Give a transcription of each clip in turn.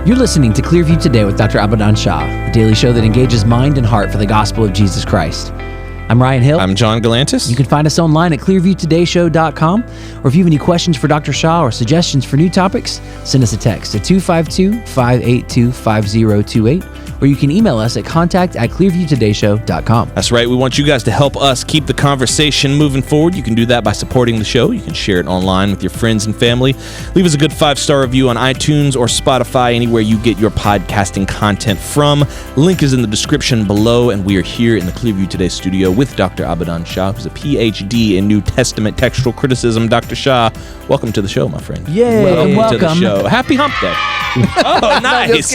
You're listening to Clearview Today with Dr. Abadan Shah, the daily show that engages mind and heart for the gospel of Jesus Christ. I'm Ryan Hill. I'm John Galantis. You can find us online at clearviewtodayshow.com, or if you have any questions for Dr. Shah or suggestions for new topics, send us a text to 252-582-5028, or you can email us at contact@clearviewtodayshow.com. That's right. We want you guys to help us keep the conversation moving forward. You can do that by supporting the show. You can share it online with your friends and family. Leave us a good 5-star review on iTunes or Spotify, anywhere you get your podcasting content from. Link is in the description below, and we are here in the Clearview Today studio with Dr. Abadan Shah, who's a PhD in New Testament textual criticism. Dr. Shah, welcome to the show, my friend. Yay, welcome to the show. Happy Hump Day. Oh, nice.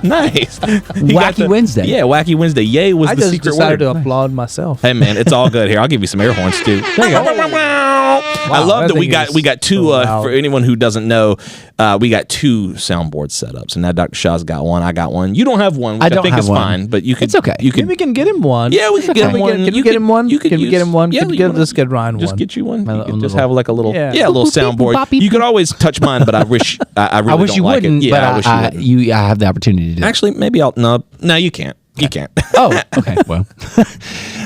Nice. Wacky Wednesday. Yeah, Wacky Wednesday. Yay was the secret word. I just decided to applaud myself. Hey man, it's all good here. I'll give you some air horns too. There you go. I love that we got two. For anyone who doesn't know, we got two soundboards set up. So now Dr. Shah's got one. I got one. You don't have one, which I think is fine. But you can. It's okay. Maybe we can get him one. Yeah, we can get him one. Can you get him one? You can get him one. Yeah, let's get Ryan one. Just get you one. You can just little- have like a little, Yeah. a little soundboard. Beep. You could always touch mine, but I wish I really wish don't you like wouldn't, it. Yeah, but I wish you wouldn't. I have the opportunity to do that. Actually, maybe I'll. No, you can't. You can't. Oh, okay. Well,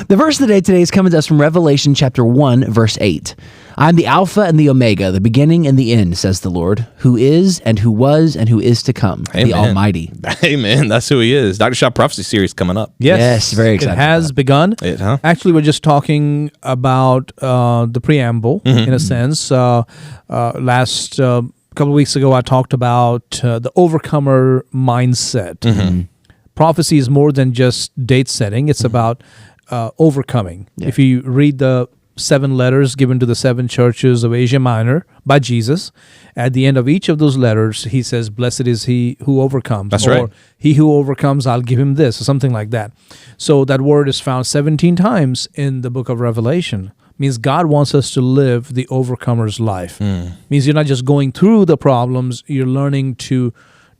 the verse of the day today is coming to us from Revelation chapter 1, verse 8. I'm the Alpha and the Omega, the beginning and the end, says the Lord, who is and who was and who is to come, Amen. the Almighty. Amen. That's who he is. Dr. Shah Prophecy series coming up. Yes, very excited It has begun. Huh? Actually, we're just talking about the preamble, in a sense. Last couple of weeks ago, I talked about the overcomer mindset. Prophecy is more than just date setting. It's about overcoming. Yeah. If you read the 7 letters given to the 7 churches of Asia Minor by Jesus, at the end of each of those letters, he says, "Blessed is he who overcomes." That's or, right. "He who overcomes, I'll give him this," or something like that. So that word is found 17 times in the book of Revelation. Means God wants us to live the overcomer's life. Means you're not just going through the problems, you're learning to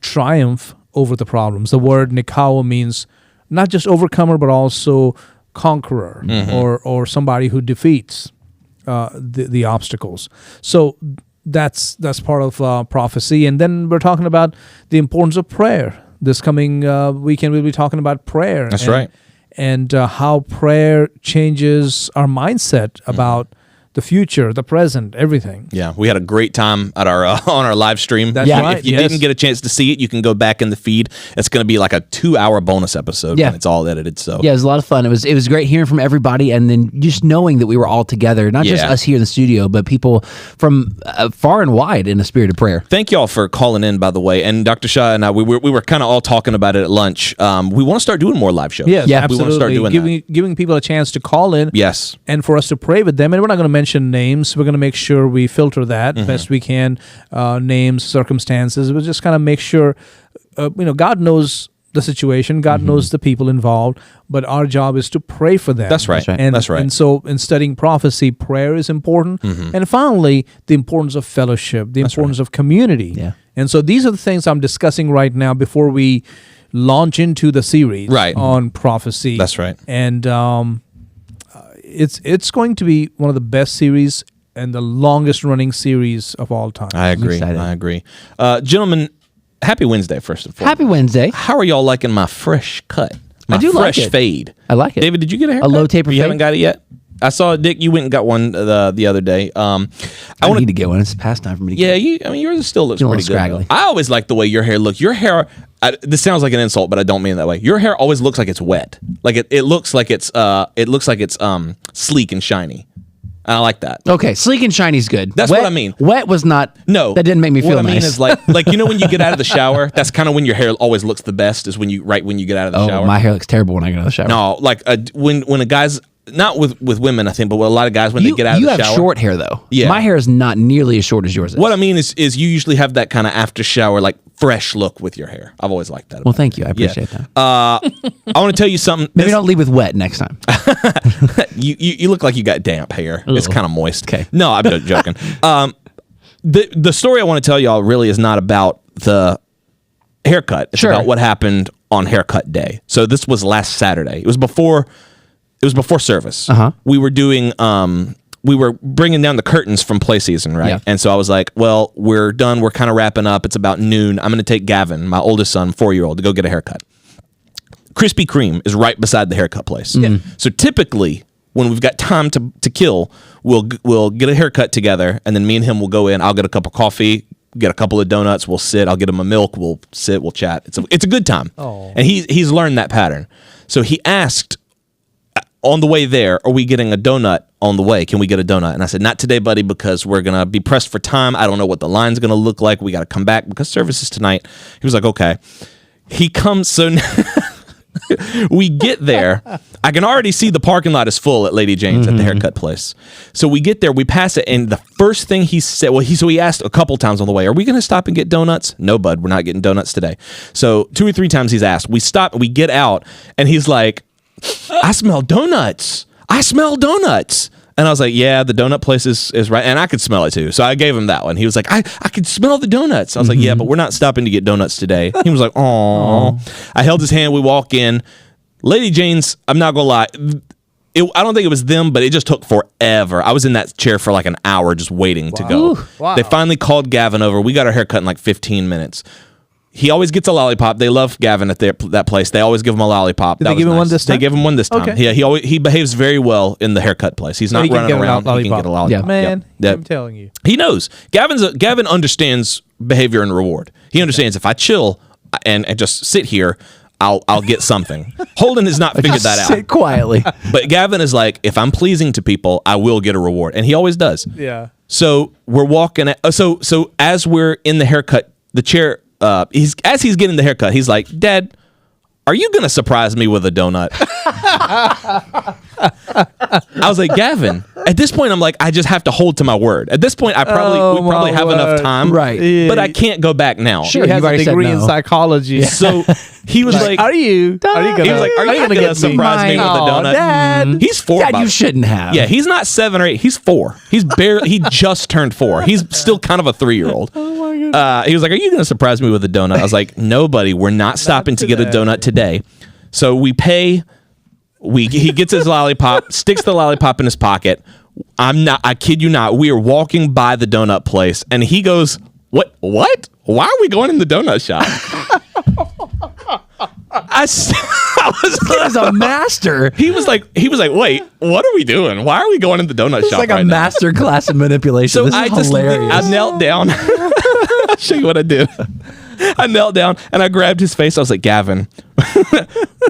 triumph over the problems. The word Nikao means not just overcomer, but also conqueror, or somebody who defeats the obstacles. So that's part of prophecy. And then we're talking about the importance of prayer. This coming weekend, we'll be talking about prayer. That's right. And how prayer changes our mindset about the future, the present, everything. Yeah, we had a great time at our on our live stream. That's right, If you yes. didn't get a chance to see it, you can go back in the feed. It's going to be like a 2-hour bonus episode when it's all edited. So Yeah, it was a lot of fun. It was great hearing from everybody, and then just knowing that we were all together, not just us here in the studio, but people from far and wide in the spirit of prayer. Thank y'all for calling in, by the way. And Dr. Shah and I, we were kind of all talking about it at lunch. We want to start doing more live shows. Yes, Yeah, absolutely. We want to start doing giving people a chance to call in. Yes. And for us to pray with them. And we're not going to mention names. We're going to make sure we filter that best we can, names, circumstances. We'll just kind of make sure, God knows the situation. God knows the people involved. But our job is to pray for them. That's right. And, That's right. And so in studying prophecy, prayer is important. And finally, the importance of fellowship, the importance of community. Yeah. And so these are the things I'm discussing right now before we launch into the series on prophecy. That's right. And it's going to be one of the best series and the longest running series of all time. I agree. excited. I agree. Gentlemen, happy Wednesday, first and foremost. Happy Wednesday. How are y'all liking my fresh cut? My I do like fresh it. fade. I like it. David, did you get a haircut? A low taper You fade? haven't got it yet? I saw, Dick, you went and got one the other day. I need to get one. It's past time for me to get one. Yours still looks Feel a pretty little good. scraggly. Though. I always like the way your hair looks. Your hair, this sounds like an insult, but I don't mean it that way. Your hair always looks like it's wet. Like it looks like it's sleek and shiny. I like that. Okay, sleek and shiny's good. That's Wet- what I mean. Wet was not. No, that didn't make me feel What I mean nice. is like you know when you get out of the shower, that's kind of when your hair always looks the best. Is when you get out of the shower. My hair looks terrible when I get out of the shower. No, like when a guy's not with women, I think, but with a lot of guys when they get out of the shower. You have short hair though. Yeah. My hair is not nearly as short as yours is. What I mean is you usually have that kind of after shower, like fresh look with your hair. I've always liked that. Well, thank you. I appreciate that. I want to tell you something. Maybe don't lead with wet next time. You look like you got damp hair. It's kind of moist. Okay. No, I'm just joking. The story I want to tell y'all really is not about the haircut. It's about what happened on haircut day. So this was last Saturday. It was before service. Uh-huh. We were doing we were bringing down the curtains from play season, right? Yeah. And so I was like, well, we're done. We're kind of wrapping up. It's about noon. I'm going to take Gavin, my oldest son, 4-year-old, to go get a haircut. Krispy Kreme is right beside the haircut place. So typically, when we've got time to kill, we'll get a haircut together, and then me and him will go in. I'll get a cup of coffee, get a couple of donuts. We'll sit. I'll get him a milk. We'll sit. We'll chat. It's a good time. Oh. And he's learned that pattern. So he asked on the way there, are we getting a donut on the way? Can we get a donut? And I said, not today, buddy, because we're going to be pressed for time. I don't know what the line's going to look like. We got to come back because service is tonight. He was like, okay. He comes, so we get there. I can already see the parking lot is full at Lady Jane's at the haircut place. So we get there, we pass it, and the first thing he said, he asked a couple times on the way, are we going to stop and get donuts? No, bud, we're not getting donuts today. So 2 or 3 times he's asked. We stop, we get out, and he's like, I smell donuts. I smell donuts. And I was like, yeah, the donut place is right. And I could smell it too. So I gave him that one. He was like, I could smell the donuts. I was like, yeah, but we're not stopping to get donuts today. He was like, oh. I held his hand. We walk in. Lady Jane's, I'm not going to lie. I don't think it was them, but it just took forever. I was in that chair for like an hour just waiting to go. Wow. They finally called Gavin over. We got our hair cut in like 15 minutes. He always gets a lollipop. They love Gavin at that place. They always give him a lollipop. Did they give him one this time? They give him one this time. Okay. Yeah, he behaves very well in the haircut place. He's not he can running get a around. He can get a lollipop. Yeah. Man, Yep. I'm telling you. He knows. Gavin understands behavior and reward. He understands if I chill and just sit here, I'll get something. Holden has not figured that Sit out. quietly. But Gavin is like, if I'm pleasing to people, I will get a reward, and he always does. Yeah. So we're walking. So as we're in the haircut, the chair. He's getting the haircut. He's like, Dad, are you gonna surprise me with a donut? I was like, Gavin. At this point, I'm like, I just have to hold to my word. At this point, we probably have enough time, Right. Yeah. But I can't go back now. Sure. He has you've a already said degree in no. psychology. So he was like, Are you gonna? he was like, are you gonna surprise me with a donut? Dad. He's 4. Dad, you shouldn't have. Yeah, he's not 7 or 8. He's 4. He just turned 4. He's still kind of a 3-year-old. Oh my goodness. He was like, are you going to surprise me with a donut? I was like, no, buddy, we're not stopping to get a donut today. So we pay. He gets his lollipop, sticks the lollipop in his pocket. I kid you not. We are walking by the donut place, and he goes, What? Why are we going in the donut shop? I was As a master. He was like, wait, what are we doing? Why are we going in the donut It's shop like right a master class in manipulation. So This is hilarious. I knelt down. I'll show you what I did. I knelt down and I grabbed his face. I was like, Gavin,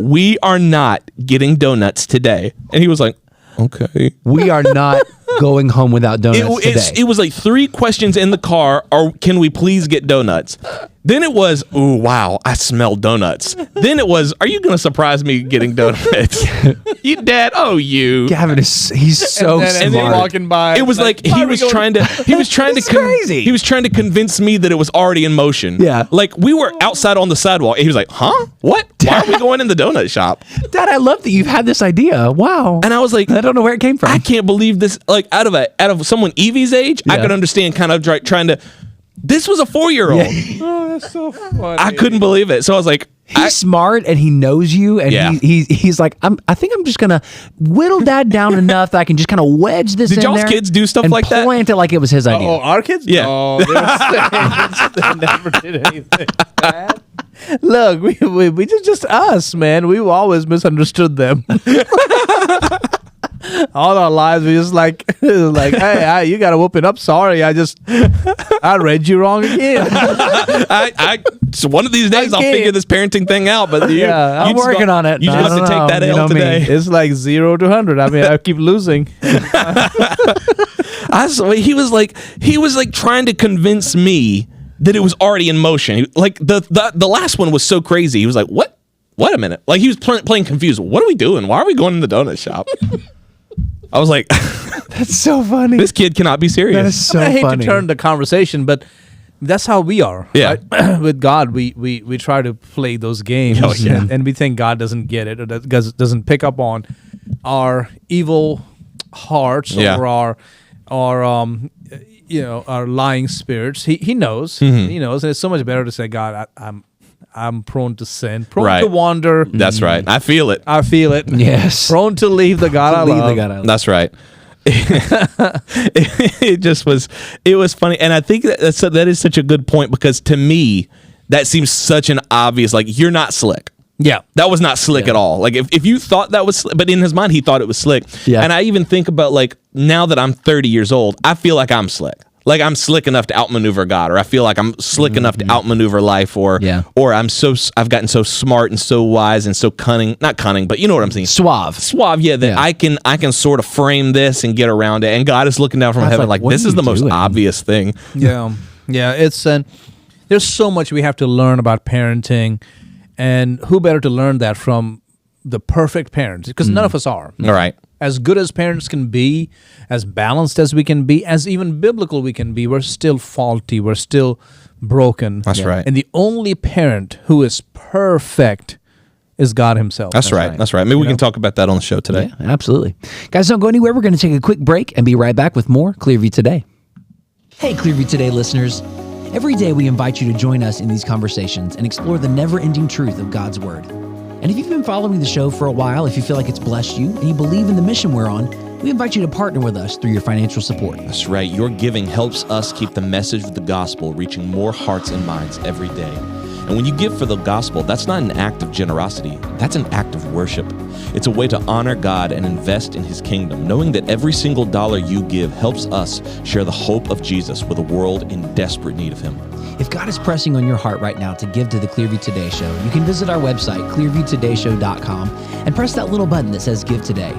we are not getting donuts today. And he was like, okay. We are not going home without donuts today. It was like 3 questions in the car. Can we please get donuts? Then it was, ooh, wow, I smell donuts. Then it was, are you going to surprise me getting donuts? You dad? Oh, you. Gavin he's so And then smart. walking by. It was like why he are we was going- trying to It's crazy. he was trying to convince me that it was already in motion. Yeah. Like we were outside on the sidewalk. He was like, "Huh? What? Why are we going in the donut shop?" Dad, I love that you've had this idea. Wow. And I was like, I don't know where it came from. I can't believe this. Like out of someone Evie's age, I Yeah. could understand kind of trying to. This was a 4-year-old. Oh, that's so funny. I couldn't believe it. So I was like, He's smart and he knows you, and Yeah. he's like, I think I'm just gonna whittle Dad down enough that I can just kind of wedge this Did in y'all's there kids do stuff and like that? plant it like it was his idea. Oh, our kids? Yeah. No, they never did anything bad. Look, we just us, man. We've always misunderstood them. All our lives, we just like, hey, you got to whoop it up. Sorry, I read you wrong again. So one of these days I'll can't. figure this parenting thing out. But Yeah, I'm working on it. You just I have to don't take know. that You L know me. today. It's like 0 to 100. I mean, I keep losing. He was like trying to convince me that it was already in motion. Like the last one was so crazy. He was like, "What? Wait a minute!" Like he was playing confused. What are we doing? Why are we going in the donut shop? I was like, That's so funny. "This kid cannot be serious." That is so I hate funny. to turn the conversation, but that's how we are. Yeah. Right? With God, we try to play those games, Oh, yeah. and we think God doesn't get it or doesn't pick up on our evil hearts Yeah. or our our lying spirits. He knows. Mm-hmm. He knows, and it's so much better to say, God, I'm prone to sin, prone Right. to wander. That's right. I feel it. I feel it. Yes. Prone to leave the God I Leave love. the God I love. That's right. it just was. It was funny, and I think that is such a good point, because to me, that seems such an obvious. Like, you're not slick. Yeah. That was not slick at all. Like, if you thought that was slick, but in his mind, he thought it was slick. Yeah. And I even think about, like, now that I'm 30 years old, I feel like I'm slick. Like, I'm slick enough to outmaneuver God, or I feel like I'm slick enough to outmaneuver life, or I've gotten so smart and so wise and so cunning, not cunning, but you know what I'm saying. Suave, yeah, that I can sort of frame this and get around it. And God is looking down from heaven like this is the most obvious thing. Yeah. It's there's so much we have to learn about parenting, and who better to learn that from the perfect parents? Because none of us are. All right. As good as parents can be, as balanced as we can be, as even biblical we can be, we're still faulty. We're still broken. That's right. And the only parent who is perfect is God himself. That's right. That's right. Maybe we can talk about that on the show today. Yeah, absolutely. Guys, don't go anywhere. We're going to take a quick break and be right back with more Clearview Today. Hey, Clearview Today listeners. Every day we invite you to join us in these conversations and explore the never-ending truth of God's Word. And if you've been following the show for a while, if you feel like it's blessed you and you believe in the mission we're on, we invite you to partner with us through your financial support. That's right. Your giving helps us keep the message of the gospel reaching more hearts and minds every day. And when you give for the gospel, that's not an act of generosity. That's an act of worship. It's a way to honor God and invest in his kingdom, knowing that every single dollar you give helps us share the hope of Jesus with a world in desperate need of him. If God is pressing on your heart right now to give to the Clearview Today Show, you can visit our website, clearviewtodayshow.com, and press that little button that says Give Today.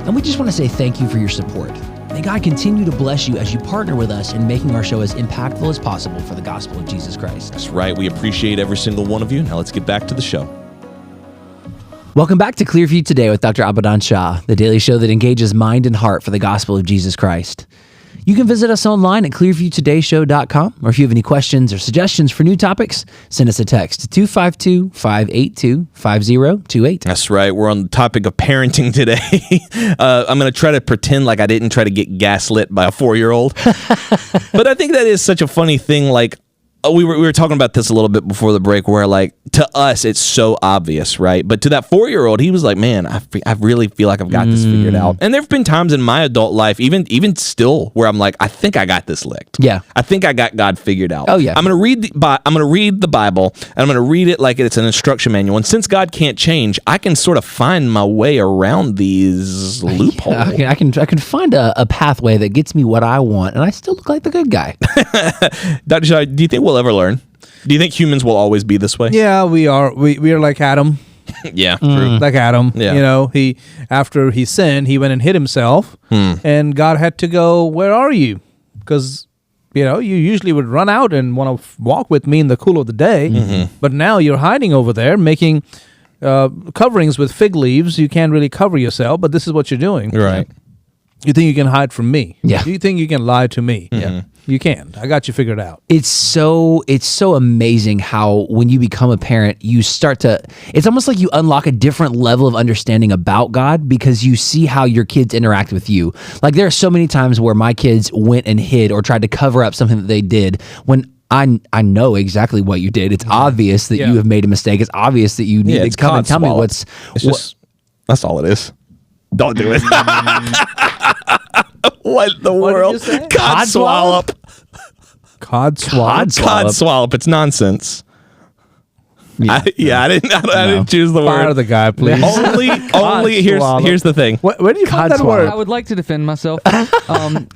And we just want to say thank you for your support. May God continue to bless you as you partner with us in making our show as impactful as possible for the gospel of Jesus Christ. That's right. We appreciate every single one of you. Now let's get back to the show. Welcome back to Clearview Today with Dr. Abadan Shah, the daily show that engages mind and heart for the gospel of Jesus Christ. You can visit us online at clearviewtodayshow.com, or if you have any questions or suggestions for new topics, send us a text to 252-582-5028. That's right. We're on the topic of parenting today. I'm going to try to pretend like I didn't try to get gaslit by a 4-year-old. But I think that is such a funny thing. Like, we were talking about this a little bit before the break, where, like, to us it's so obvious, right? But to that 4-year-old, he was like, "Man, I really feel like I've got this figured out." And there've been times in my adult life, even still, where I'm like, "I think I got this licked. Yeah, I think I got God figured out." Oh yeah. I'm gonna read the Bible, and I'm gonna read it like it's an instruction manual. And since God can't change, I can sort of find my way around these loopholes. I can find a pathway that gets me what I want, and I still look like the good guy. Dr. Shah, do you think we'll ever learn? Do you think humans will always be this way? Yeah, we are. We are like Adam. Yeah, true. Like Adam. Yeah. You know, after he sinned, he went and hid himself, and God had to go, "Where are you?" Because, you usually would run out and want to walk with me in the cool of the day, but now you're hiding over there making coverings with fig leaves. You can't really cover yourself, but this is what you're doing. Right. You think you can hide from me? Yeah. You think you can lie to me? Yeah. You can. I got you figured out. It's so amazing how when you become a parent, you start to, it's almost like you unlock a different level of understanding about God because you see how your kids interact with you. Like, there are so many times where my kids went and hid or tried to cover up something that they did when I know exactly what you did. It's obvious that you have made a mistake. It's obvious that you need to come and tell me what's... That's all it is. Don't do it. What the world? Cod swallop. Cod swallop. Cod swallop. It's nonsense. I didn't choose the word. Fire the guy, please. only here's the thing. Where do you find that word? I would like to defend myself. When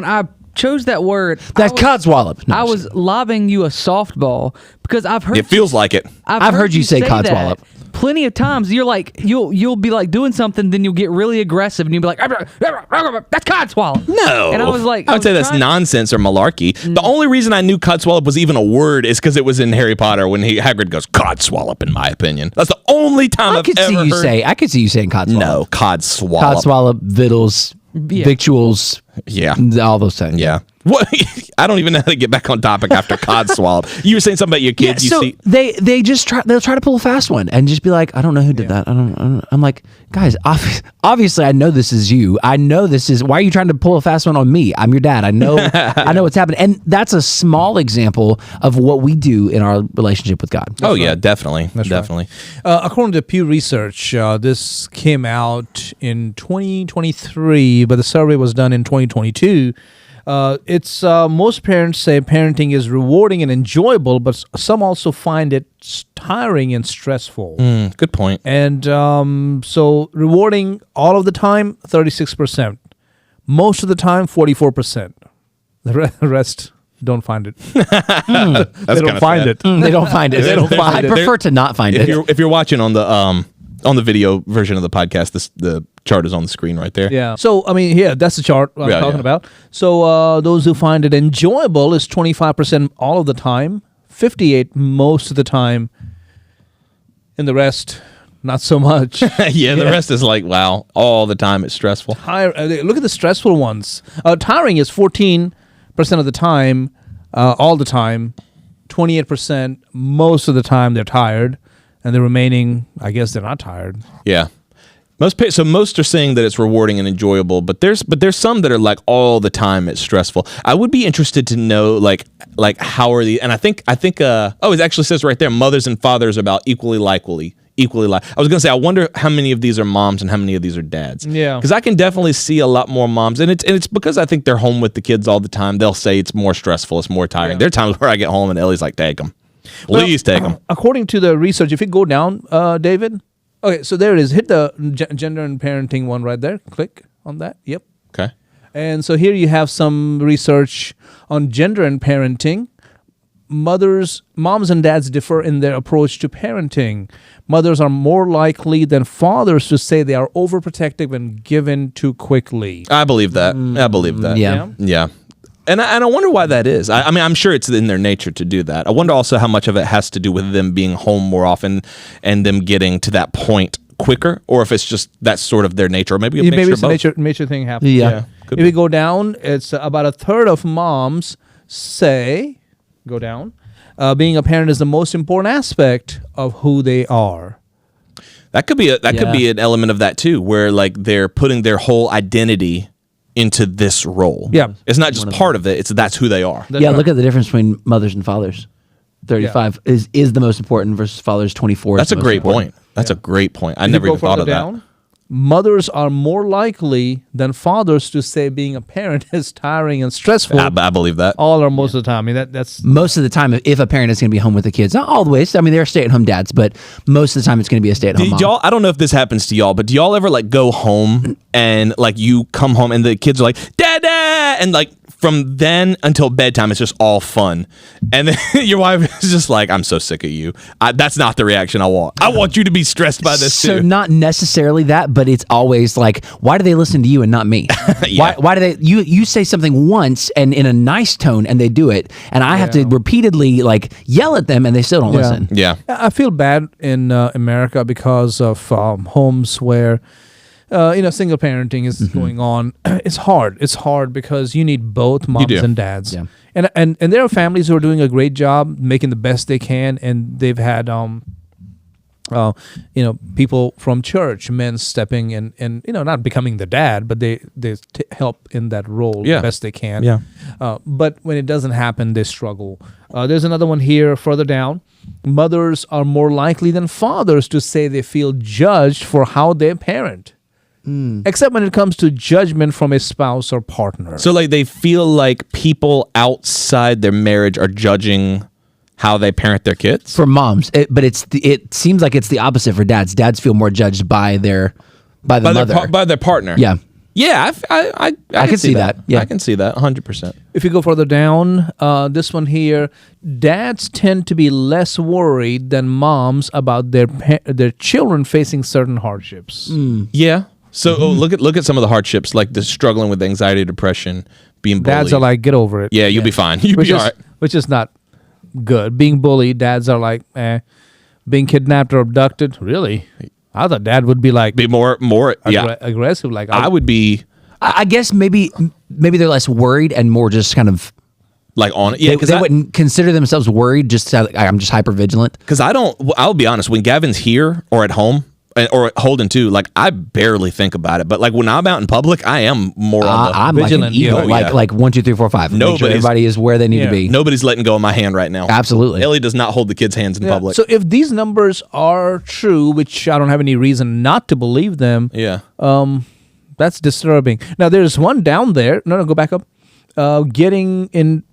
I chose that word, That's codswallop. No, I was lobbing you a softball because I've heard It feels like it. I've heard you say that codswallop plenty of times. You're like, you'll be like doing something, then you'll get really aggressive, and you'll be like, "That's codswallop." No, and I was like, I would say that's nonsense or malarkey. The only reason I knew codswallop was even a word is because it was in Harry Potter when Hagrid goes codswallop. In my opinion, that's the only time I could see you saying codswallop. No, codswallop. Codswallop, victuals, Yeah, all those things. Yeah. What? I don't even know how to get back on topic after cod swallowed. You were saying something about your kids. so they just they'll try to pull a fast one and just be like, I don't know who did that. I don't. I'm like, guys, obviously I know this is you. I know this is. Why are you trying to pull a fast one on me? I'm your dad. I know. I know what's happening. And that's a small example of what we do in our relationship with God. Yeah, definitely, definitely. According to Pew Research, this came out in 2023, but the survey was done in 2022. It's most parents say parenting is rewarding and enjoyable, but some also find it tiring and stressful. Good point. And so rewarding all of the time, 36%. Most of the time, 44%. The rest don't find it. They don't find it. They don't find it. They don't find I it. prefer to not find it. If you're watching on the video version of the podcast, the chart is on the screen right there. Yeah. So, I mean, that's the chart I'm talking about. So, those who find it enjoyable is 25% all of the time, 58% most of the time, and the rest, not so much. The rest is like, wow, all the time it's stressful. Look at the stressful ones. Tiring is 14% of the time, all the time, 28% most of the time they're tired, and the remaining, I guess they're not tired. Yeah. Most are saying that it's rewarding and enjoyable, but there's some that are like all the time it's stressful. I would be interested to know like how are and I think it actually says right there, mothers and fathers are about equally likely. I was gonna say, I wonder how many of these are moms and how many of these are dads. Yeah, because I can definitely see a lot more moms, and it's because I think they're home with the kids all the time. They'll say it's more stressful, it's more tiring. There are times where I get home and Ellie's like, take them. Please take them. According to the research, if you go down, David. Okay, so there it is. Hit the gender and parenting one right there. Click on that. Yep. Okay. And so here you have some research on gender and parenting. Moms and dads differ in their approach to parenting. Mothers are more likely than fathers to say they are overprotective and given too quickly. I believe that. I believe that. Yeah. And I wonder why that is. I mean, I'm sure it's in their nature to do that. I wonder also how much of it has to do with them being home more often and them getting to that point quicker, or if it's just that's sort of their nature, or maybe it's a nature thing happening. Yeah. If we go down, it's about a third of moms say, go down, being a parent is the most important aspect of who they are. That could be an element of that too, where like they're putting their whole identity into this role. Yeah. It's not just part of it, that's who they are. That's right. Look at the difference between mothers and fathers. 35 is the most important versus fathers 24. That's a great point. That's a great point. I never even thought of that. Mothers are more likely than fathers to say being a parent is tiring and stressful. I believe that. All or most of the time. I mean, that's most of the time. If a parent is going to be home with the kids, not always. I mean, they're stay-at-home dads, but most of the time it's going to be a stay-at-home mom. I don't know if this happens to y'all, but do y'all ever like go home and like you come home and the kids are like, Dada! And like from then until bedtime, it's just all fun. And then your wife is just like, I'm so sick of you. That's not the reaction I want. I want you to be stressed by this so too. Not necessarily that, but it's always like, why do they listen to you and not me? Yeah. Why do they? You say something once and in a nice tone, and they do it, and I have to repeatedly like yell at them, and they still don't listen. Yeah. I feel bad in America because of homes where single parenting is going on. It's hard. It's hard because you need both moms and dads. Yeah. And there are families who are doing a great job making the best they can, and they've had people from church, men stepping in and not becoming the dad, but they help in that role the best they can. Yeah. But when it doesn't happen, they struggle. There's another one here further down. Mothers are more likely than fathers to say they feel judged for how they parent. Except when it comes to judgment from a spouse or partner. So like they feel like people outside their marriage are judging how they parent their kids? For moms, but it seems like it's the opposite for dads. Dads feel more judged by the mother. By their partner. Yeah. Yeah, I can see that. Yeah. I can see that 100%. If you go further down, this one here, dads tend to be less worried than moms about their children facing certain hardships. Yeah. So look at some of the hardships, like the struggling with anxiety, depression, being bullied. Dads are like, get over it. Yeah, you'll be fine. You'll be all right. Which is not good. Being bullied, dads are like, being kidnapped or abducted, really? I thought dad would be like... Be more aggressive. Like I would be I guess maybe they're less worried and more just kind of Like on it. Yeah, because they wouldn't consider themselves worried. Just I'm just hyper vigilant. Because I'll be honest, when Gavin's here or at home or at Holden too, like I barely think about it. But like when I'm out in public, I am more on the I'm vigilant, like an eagle, yeah. like 1, 2, 3, 4, 5. Make sure everybody is where they need to be. Nobody's letting go of my hand right now. Absolutely. Ellie does not hold the kids' hands in public. So if these numbers are true, which I don't have any reason not to believe them, yeah. that's disturbing. Now there's one down there. No, go back up. Getting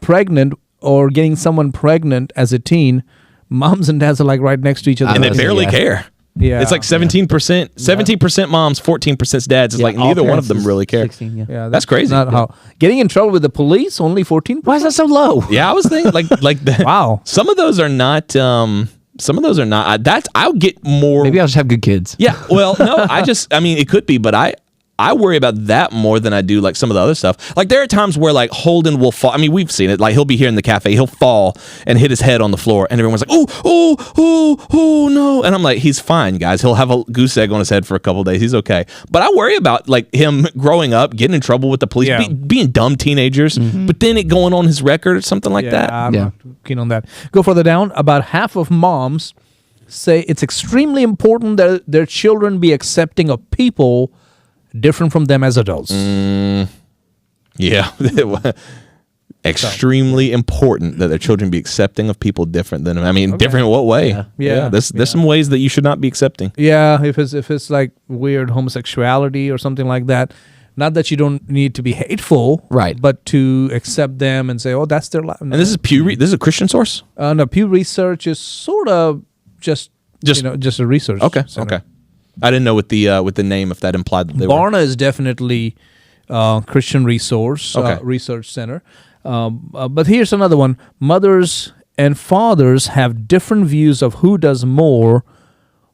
pregnant or getting someone pregnant as a teen, moms and dads are like right next to each other. And they barely care. Yeah. It's like 17% moms, 14% dads. It's like neither one of them really care. 16, Yeah, That's crazy. Not how getting in trouble with the police only 14%. Why is that so low? Yeah, I was thinking like that. Wow. Some of those are not. Some of those are not. I'll get more. Maybe I'll just have good kids. Yeah. Well, no. I mean, it could be, but I worry about that more than I do like some of the other stuff. Like there are times where like Holden will fall. I mean, we've seen it. Like he'll be here in the cafe, he'll fall and hit his head on the floor, and everyone's like, oh no. And I'm like, he's fine, guys. He'll have a goose egg on his head for a couple of days. He's okay. But I worry about like him growing up, getting in trouble with the police, being dumb teenagers, but then it going on his record or something like that. I'm not keen on that. Go further down. About half of moms say it's extremely important that their children be accepting of people different from them as adults. Yeah. Extremely important that their children be accepting of people different than them. I mean, different in what way? Yeah. There's some ways that you should not be accepting. Yeah, if it's like weird homosexuality or something like that, not that you don't need to be hateful, Right. But to accept them and say, oh, that's their life. And this is this is a Christian source? No, Pew Research is sort of just a research. Okay. center. Okay. I didn't know with the name if that implied that they were. Barna is definitely Christian resource research center. But here's another one: mothers and fathers have different views of who does more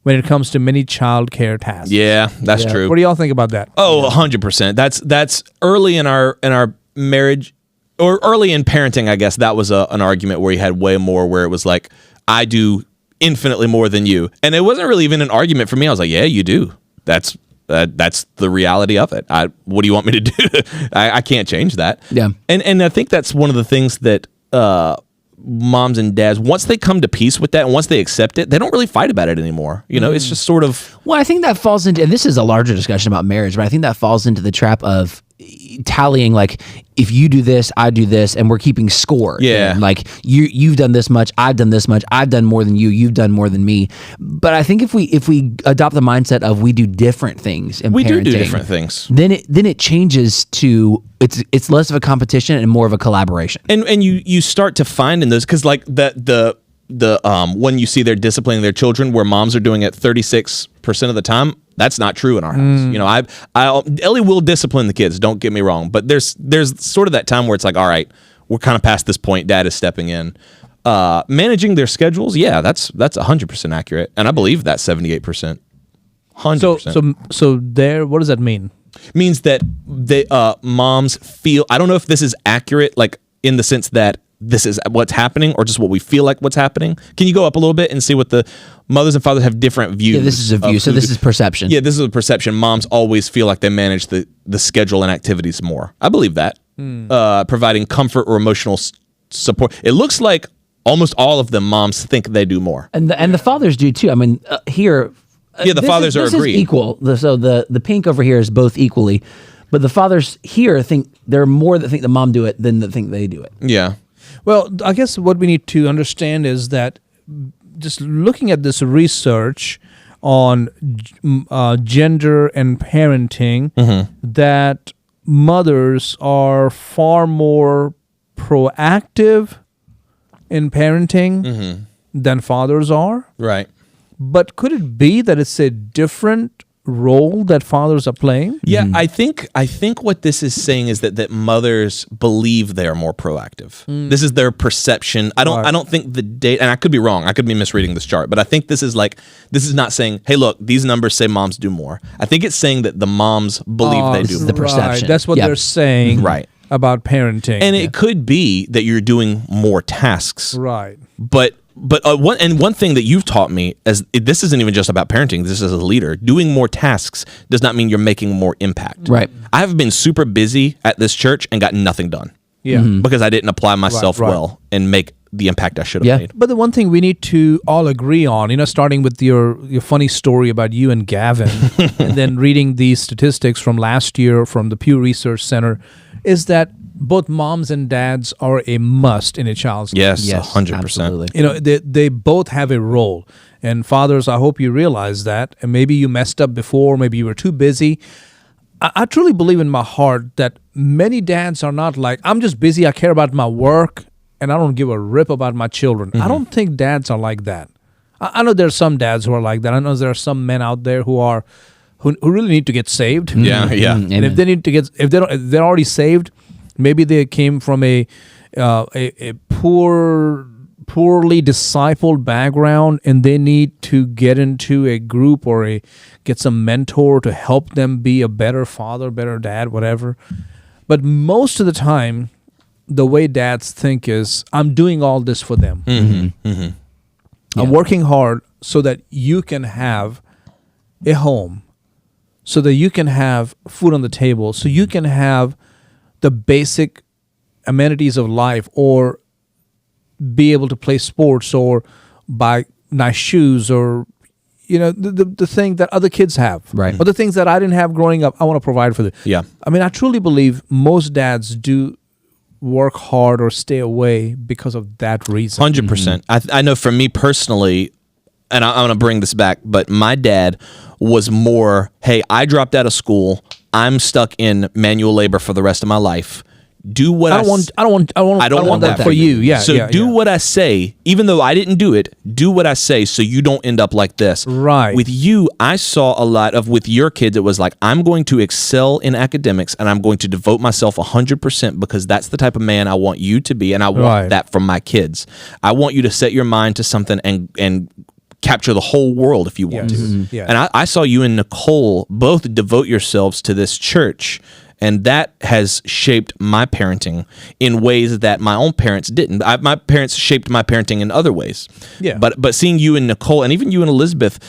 when it comes to many child care tasks. Yeah, that's true. What do y'all think about that? Oh, 100%. That's early in our marriage or early in parenting, I guess. That was an argument where you had way more where it was like, I do infinitely more than you. And it wasn't really even an argument for me. I was like, yeah, you do. That's the reality of it. What do you want me to do? I can't change that. Yeah. And I think that's one of the things that moms and dads, once they come to peace with that and once they accept it, they don't really fight about it anymore. You know, it's just sort of. Well, I think that falls into, and this is a larger discussion about marriage, but I think that falls into the trap of tallying, like, if you do this, I do this, and we're keeping score. Yeah. And like, you've done this much, I've done this much, I've done more than you, you've done more than me. But I think if we adopt the mindset of we do different things in We parenting, do different things. then it changes to it's less of a competition and more of a collaboration. And you start to find in those, because like the when you see they're disciplining their children where moms are doing it 36% of the time, that's not true in our house. You know, Ellie will discipline the kids, don't get me wrong, but there's sort of that time where it's like, all right, we're kind of past this point, dad is stepping in. Managing their schedules, yeah, that's 100% accurate, and I believe that 78%. 100%. So there, what does that mean? Means that they moms feel, I don't know if this is accurate, like in the sense that this is what's happening or just what we feel like what's happening. Can you go up a little bit and see what the mothers and fathers have different views? Yeah, this is a view. So this is perception. Yeah, this is a perception. Moms always feel like they manage the schedule and activities more. I believe that. Providing comfort or emotional support. It looks like almost all of them moms think they do more. And the fathers do too. I mean, here. Yeah, the fathers are agreeing. This is equal. So the pink over here is both equally, but the fathers here think there are more that think the mom do it than that think they do it. Yeah. Well, I guess what we need to understand is that just looking at this research on gender and parenting, that mothers are far more proactive in parenting than fathers are. Right. But could it be that it's a different role that fathers are playing? Yeah, I think what this is saying is that mothers believe they are more proactive. This is their perception. I don't think the data, and I could be wrong. I could be misreading this chart, but I think this is not saying, hey, look, these numbers say moms do more. I think it's saying that the moms believe they do more. The perception. Right, that's what they're saying Right. about parenting. And it could be that you're doing more tasks. Right. But one thing that you've taught me, as this isn't even just about parenting, this is as a leader, doing more tasks does not mean you're making more impact. Right. I have been super busy at this church and got nothing done. Yeah. Because I didn't apply myself Right. well and make the impact I should have Yeah. made. But the one thing we need to all agree on, starting with your funny story about you and Gavin, and then reading these statistics from last year from the Pew Research Center, is that both moms and dads are a must in a child's life. Yes, Yes, 100%. absolutely. They both have a role. And fathers, I hope you realize that. And maybe you messed up before, maybe you were too busy. I truly believe in my heart that many dads are not like, I'm just busy, I care about my work, and I don't give a rip about my children. I don't think dads are like that. I know there's some dads who are like that. I know there are some men out there who really need to get saved. Yeah, yeah. And if they need to get, if they're already saved, maybe they came from a poorly discipled background, and they need to get into a group or get some mentor to help them be a better father, better dad, whatever. But most of the time, the way dads think is, I'm doing all this for them. I'm working hard so that you can have a home, so that you can have food on the table, so you can have the basic amenities of life, or be able to play sports, or buy nice shoes, or the thing that other kids have, Right. or the things that I didn't have growing up. I want to provide for them. Yeah. I mean, I truly believe most dads do work hard or stay away because of that reason. 100%. I know for me personally, and I'm going to bring this back, but my dad was more, hey, I dropped out of school. I'm stuck in manual labor for the rest of my life. Do what I don't want that for you. Yeah. So do what I say, even though I didn't do it. Do what I say, so you don't end up like this. Right. With you, I saw a lot of, with your kids, it was like, I'm going to excel in academics, and I'm going to devote myself 100% because that's the type of man I want you to be, and I want Right. that from my kids. I want you to set your mind to something and capture the whole world if you want Yes. to. Mhm. Yes. And I saw you and Nicole both devote yourselves to this church. And that has shaped my parenting in ways that my own parents didn't. My parents shaped my parenting in other ways. Yeah. But seeing you and Nicole, and even you and Elizabeth,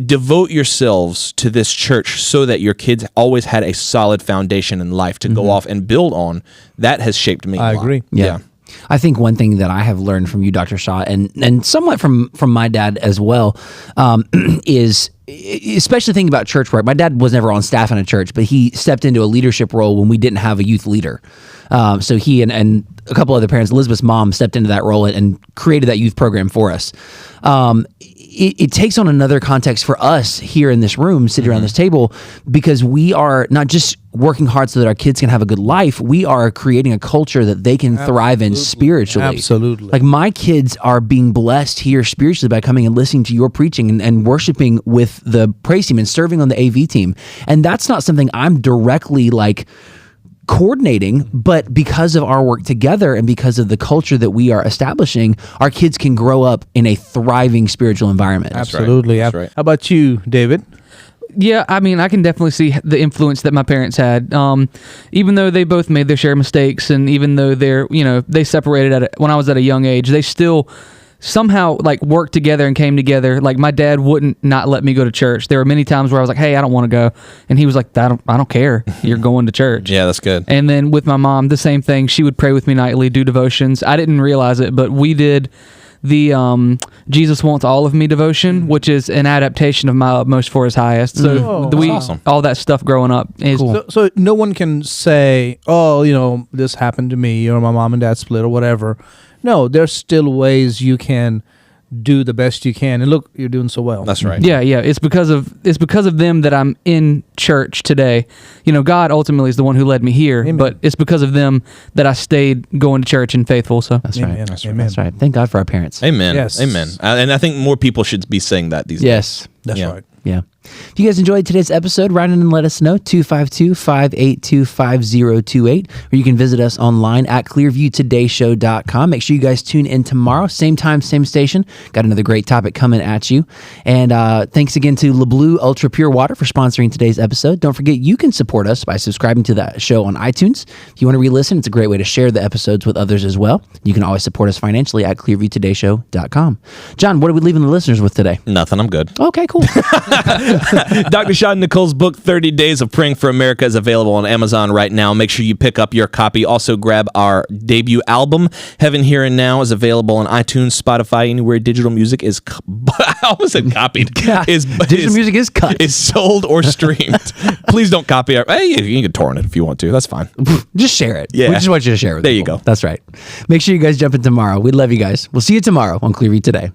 devote yourselves to this church so that your kids always had a solid foundation in life to go off and build on, that has shaped me. I a lot. agree. Yeah. I think one thing that I have learned from you, Dr. Shah, and somewhat from my dad as well, is especially thinking about church work. My dad was never on staff in a church, but he stepped into a leadership role when we didn't have a youth leader. So he and a couple other parents, Elizabeth's mom, stepped into that role and created that youth program for us. It takes on another context for us here in this room, sitting around this table, because we are not just working hard so that our kids can have a good life. We are creating a culture that they can thrive in spiritually. Absolutely. Like, my kids are being blessed here spiritually by coming and listening to your preaching and worshiping with the praise team and serving on the AV team. And that's not something I'm directly coordinating, but because of our work together and because of the culture that we are establishing, our kids can grow up in a thriving spiritual environment. Absolutely. That's right. How about you, David? Yeah, I mean, I can definitely see the influence that my parents had. Even though they both made their share of mistakes, and even though they separated when I was at a young age, they still somehow worked together and came together. Like, my dad wouldn't not let me go to church. There were many times where I was like, "Hey, I don't want to go," and he was like, "I don't care. You're going to church." Yeah, that's good. And then with my mom, the same thing. She would pray with me nightly, do devotions. I didn't realize it, but we did the Jesus Wants All of Me devotion, which is an adaptation of My Utmost for His Highest. So that's awesome. all that stuff growing up is So no one can say, "Oh, this happened to me," or "My mom and dad split," or whatever. No, there's still ways you can do the best you can, and look, you're doing so well. That's right. Yeah. It's because of them that I'm in church today. God ultimately is the one who led me here, Amen. but it's because of them that I stayed going to church and faithful. So That's right. Amen. That's right. Amen. That's right. Thank God for our parents. Amen. Yes. Amen. And I think more people should be saying that these days. Yes. That's Yeah. right. Yeah. If you guys enjoyed today's episode, write in and let us know, 252-582-5028, or you can visit us online at clearviewtodayshow.com. Make sure you guys tune in tomorrow, same time, same station. Got another great topic coming at you. And thanks again to LeBlue Ultra Pure Water for sponsoring today's episode. Don't forget, you can support us by subscribing to the show on iTunes. If you want to re-listen, it's a great way to share the episodes with others as well. You can always support us financially at clearviewtodayshow.com. John, what are we leaving the listeners with today? Nothing. I'm good. Okay, cool. Dr. Shah and Nicole's book, 30 Days of Praying for America, is available on Amazon right now. Make sure you pick up your copy. Also, grab our debut album, Heaven Here and Now, is available on iTunes, Spotify, anywhere digital music is... I almost said copied. Digital music is cut. Is sold or streamed. Please don't copy our... Hey, you can torrent it if you want to. That's fine. Just share it. Yeah. We just want you to share it with There you people. go. That's right. Make sure you guys jump in tomorrow. We love you guys. We'll see you tomorrow on Clearview Today.